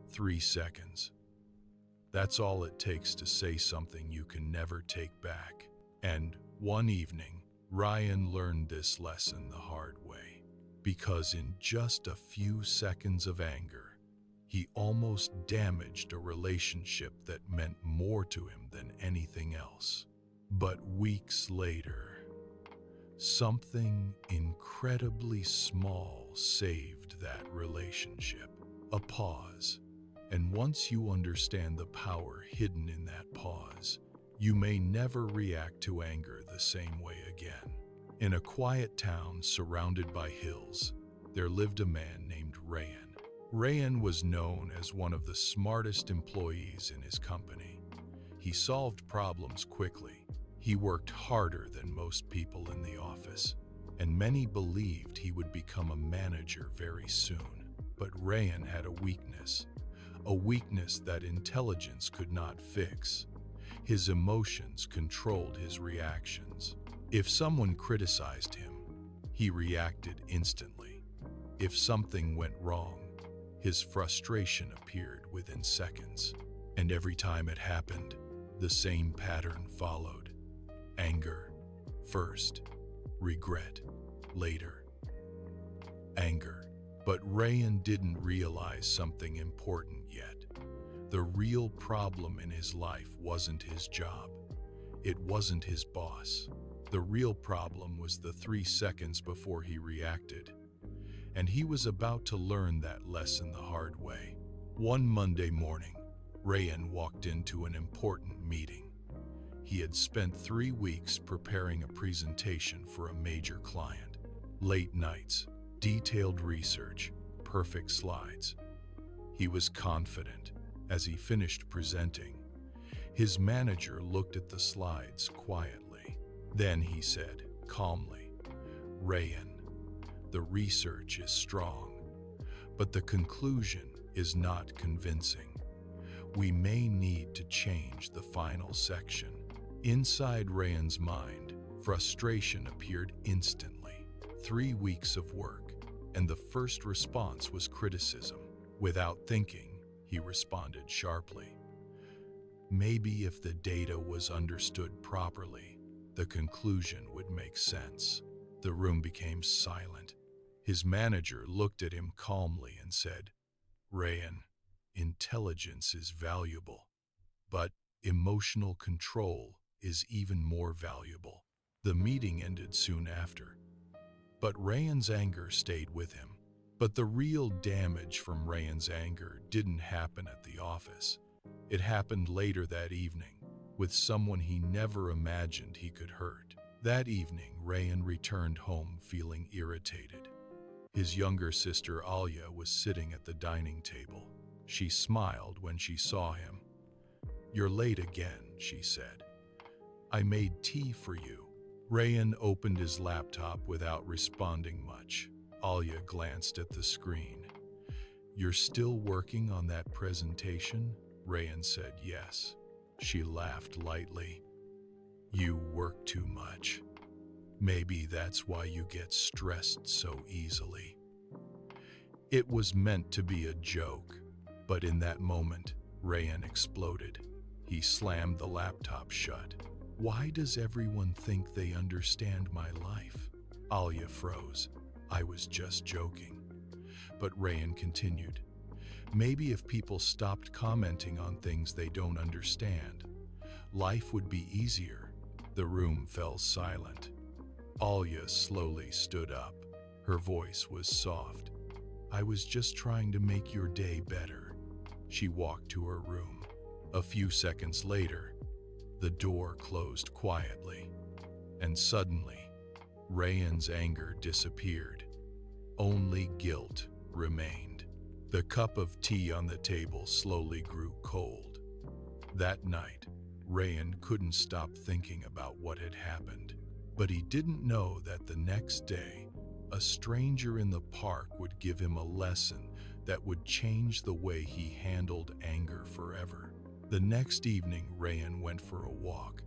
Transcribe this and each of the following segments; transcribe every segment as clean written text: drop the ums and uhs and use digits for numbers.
3 seconds. That's all it takes to say something you can never take back. And one evening, Ryan learned this lesson the hard way. Because in just a few seconds of anger, he almost damaged a relationship that meant more to him than anything else. But weeks later, something incredibly small saved that relationship. A pause. And once you understand the power hidden in that pause, you may never react to anger the same way again. In a quiet town surrounded by hills, there lived a man named Rayan. Rayan was known as one of the smartest employees in his company. He solved problems quickly. He worked harder than most people in the office, and many believed he would become a manager very soon. But Rayan had a weakness that intelligence could not fix. His emotions controlled his reactions. If someone criticized him, he reacted instantly. If something went wrong, his frustration appeared within seconds. And every time it happened, the same pattern followed. Anger first, regret later. Anger. But Rayan didn't realize something important yet. The real problem in his life wasn't his job. It wasn't his boss. The real problem was the 3 seconds before he reacted. And he was about to learn that lesson the hard way. One Monday morning, Rayan walked into an important meeting. He had spent 3 weeks preparing a presentation for a major client. Late nights, detailed research, perfect slides. He was confident. As he finished presenting, his manager looked at the slides quietly. Then he said, calmly, "Rayan, the research is strong, but the conclusion is not convincing. We may need to change the final section." Inside Rayan's mind, frustration appeared instantly. 3 weeks of work, and the first response was criticism. Without thinking, he responded sharply. Maybe if the data was understood properly, the conclusion would make sense. The room became silent. His manager looked at him calmly and said, "Rayan, intelligence is valuable, but emotional control is even more valuable." The meeting ended soon after, but Rayan's anger stayed with him. But the real damage from Rayan's anger didn't happen at the office. It happened later that evening, with someone he never imagined he could hurt. That evening, Rayan returned home feeling irritated. His younger sister Alia was sitting at the dining table. She smiled when she saw him. "You're late again," she said. "I made tea for you." Rayan opened his laptop without responding much. Alia glanced at the screen. "You're still working on that presentation?" Rayan said yes. She laughed lightly. "You work too much. Maybe that's why you get stressed so easily." It was meant to be a joke, but in that moment, Rayan exploded. He slammed the laptop shut. "Why does everyone think they understand my life?" Alia froze. "I was just joking." But Rayan continued, "Maybe if people stopped commenting on things they don't understand, life would be easier." The room fell silent. Alia slowly stood up. Her voice was soft. "I was just trying to make your day better." She walked to her room. A few seconds later, the door closed quietly, and suddenly, Rayan's anger disappeared. Only guilt remained. The cup of tea on the table slowly grew cold. That night, Rayan couldn't stop thinking about what had happened. But he didn't know that the next day, a stranger in the park would give him a lesson that would change the way he handled anger forever. The next evening, Rayan went for a walk.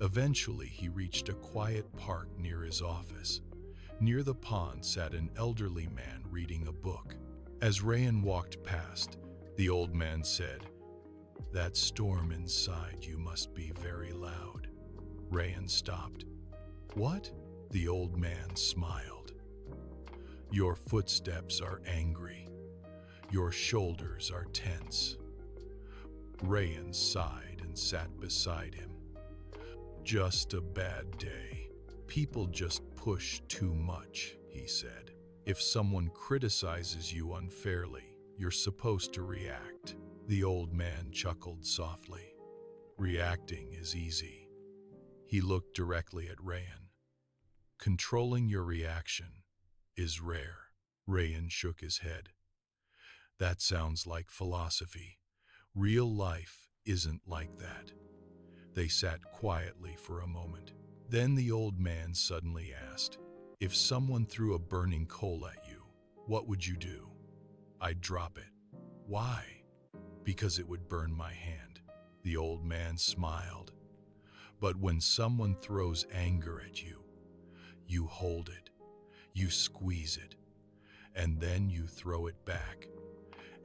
Eventually, he reached a quiet park near his office. Near the pond sat an elderly man reading a book. As Rayan walked past, The old man said, "That storm inside you must be very loud." Rayan stopped. "What?" The old man smiled. "Your footsteps are angry. Your shoulders are tense." Rayan sighed and sat beside him. "Just a bad day. People just push too much," he said. "If someone criticizes you unfairly, you're supposed to react." The old man chuckled softly. "Reacting is easy." He looked directly at Rayan. "Controlling your reaction is rare." Rayan shook his head. "That sounds like philosophy. Real life isn't like that." They sat quietly for a moment. Then the old man suddenly asked, "If someone threw a burning coal at you, what would you do?" "I'd drop it." "Why?" "Because it would burn my hand." The old man smiled. "But when someone throws anger at you, you hold it, you squeeze it, and then you throw it back,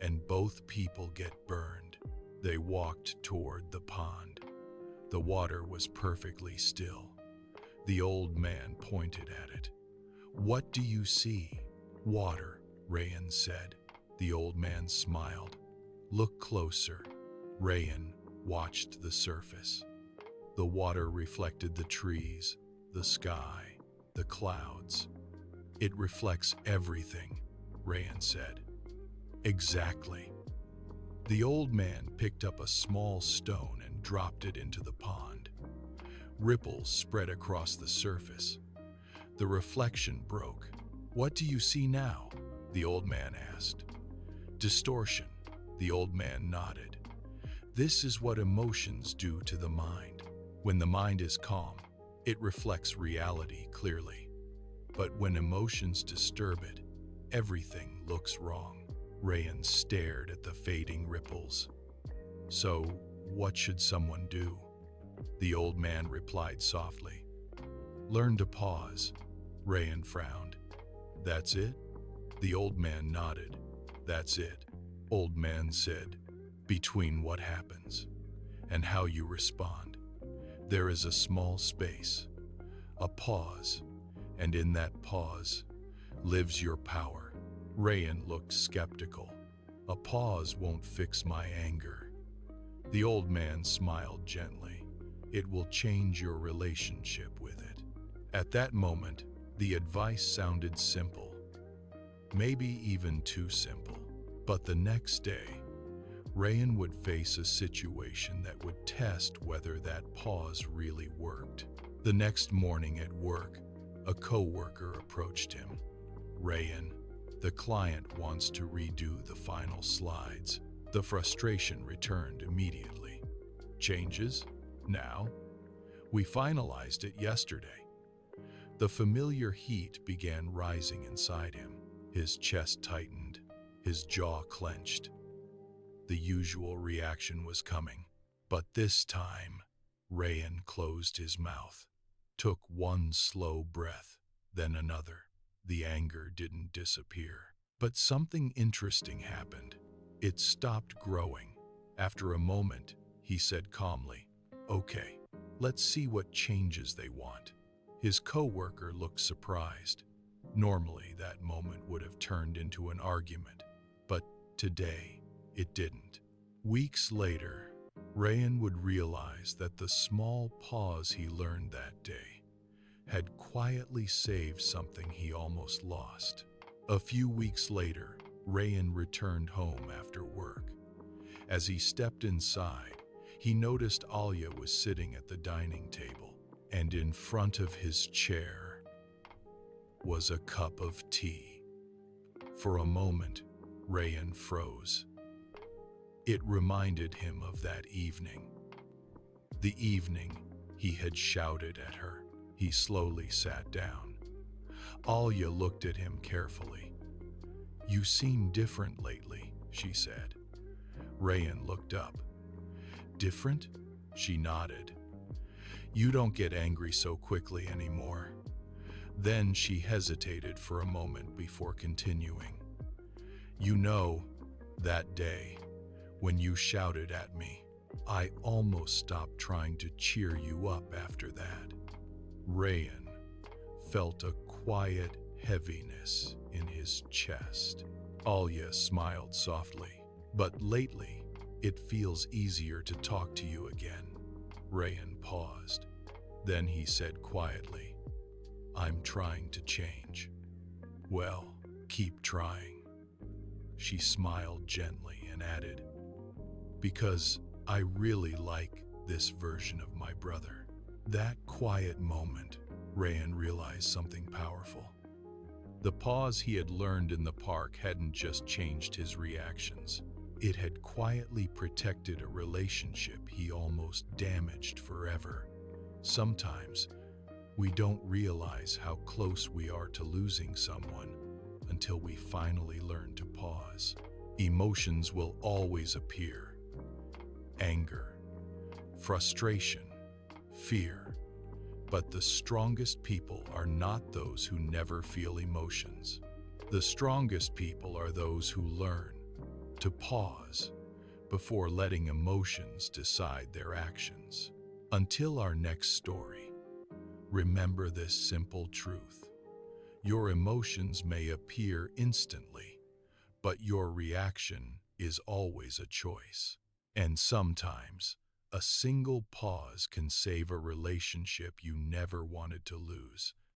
and both people get burned." They walked toward the pond. The water was perfectly still. The old man pointed at it. "What do you see?" "Water," Rayan said. The old man smiled. "Look closer." Rayan watched the surface. The water reflected the trees, the sky, the clouds. "It reflects everything," Rayan said. "Exactly." The old man picked up a small stone and dropped it into the pond. Ripples spread across the surface. The reflection broke. "What do you see now?" the old man asked. "Distortion." The old man nodded. "This is what emotions do to the mind. When the mind is calm, it reflects reality clearly. But when emotions disturb it, everything looks wrong." Rayan stared at the fading ripples. "So, what should someone do?" The old man replied softly. "Learn to pause." Rayan frowned. "That's it?" The old man nodded. "That's it." Old man said, "Between what happens and how you respond, there is a small space, a pause, and in that pause lives your power." Rayan looked skeptical. "A pause won't fix my anger." The old man smiled gently. "It will change your relationship with it." At that moment, the advice sounded simple, maybe even too simple. But the next day, Rayan would face a situation that would test whether that pause really worked. The next morning at work, a coworker approached him. "Rayan, the client wants to redo the final slides." The frustration returned immediately. "Changes? Now? We finalized it yesterday." The familiar heat began rising inside him. His chest tightened, his jaw clenched. The usual reaction was coming. But this time, Rayan closed his mouth, took one slow breath, then another. The anger didn't disappear. But something interesting happened. It stopped growing. After a moment, he said calmly, "Okay, let's see what changes they want." His coworker looked surprised. Normally, that moment would have turned into an argument, but today, it didn't. Weeks later, Rayan would realize that the small pause he learned that day had quietly saved something he almost lost. A few weeks later, Rayan returned home after work. As he stepped inside, he noticed Alia was sitting at the dining table, and in front of his chair was a cup of tea. For a moment, Rayan froze. It reminded him of that evening. The evening he had shouted at her. He slowly sat down. Alia looked at him carefully. "You seem different lately," she said. Rayan looked up. "Different?" She nodded. "You don't get angry so quickly anymore." Then she hesitated for a moment before continuing. "You know, that day, When you shouted at me, I almost stopped trying to cheer you up after that. Rayan felt a quiet heaviness in his chest. Alya smiled softly. But lately, it feels easier to talk to you again. Rayan paused. Then he said quietly, I'm trying to change. Well, keep trying. She smiled gently and added, because I really like this version of my brother. That quiet moment, Rayan realized something powerful. The pause he had learned in the park hadn't just changed his reactions. It had quietly protected a relationship he almost damaged forever. Sometimes, we don't realize how close we are to losing someone until we finally learn to pause. Emotions will always appear. Anger, frustration, fear. But the strongest people are not those who never feel emotions. The strongest people are those who learn to pause before letting emotions decide their actions. Until our next story, remember this simple truth. Your emotions may appear instantly, but your reaction is always a choice. And sometimes, a single pause can save a relationship you never wanted to lose.